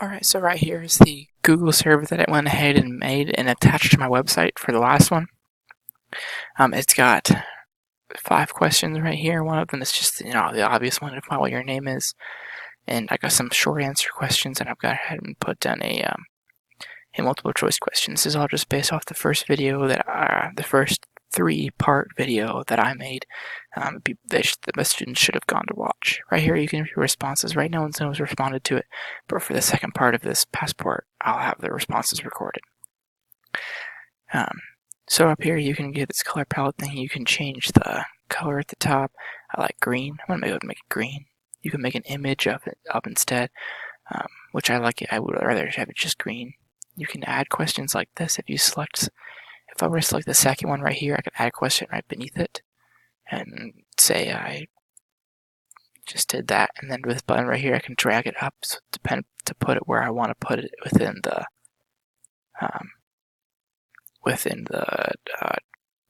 Alright, so right here is the Google survey that I went ahead and made and attached to my website for the last one. It's got 5 questions right here. One of them is just, the obvious one of what your name is. And I got some short answer questions, and I've got ahead and put down a multiple choice question. This is all just based off the first video that the first 3-part video that I made. The students should have gone to watch. Right here you can view responses. Right now no one's responded to it, but for the second part of this passport, I'll have the responses recorded. So up here you can get this color palette thing. You can change the color at the top. I like green. I'm going to make it green. You can make an image of it up instead, which I like it. I would rather have it just green. You can add questions like this. If I were to select the second one right here, I could add a question right beneath it and say I just did that. And then with this button right here, I can drag it up to put it where I want to put it within the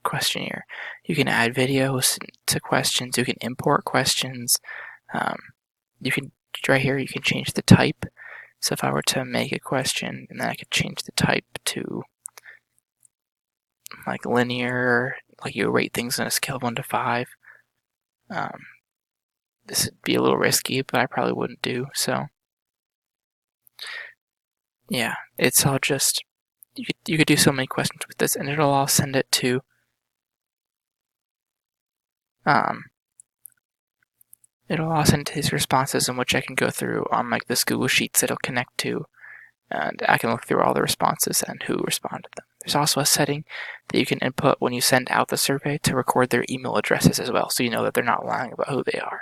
questionnaire. You can add videos to questions. You can import questions. Right here you can change the type. So if I were to make a question, and then I could change the type to like linear, like you rate things on a scale of 1 to 5. This would be a little risky, but I probably wouldn't do so. Yeah, it's all just you could do so many questions with this, and it'll all send it to these responses, in which I can go through on like this Google Sheets it'll connect to, and I can look through all the responses and who responded to them. There's also a setting that you can input when you send out the survey to record their email addresses as well, so you know that they're not lying about who they are.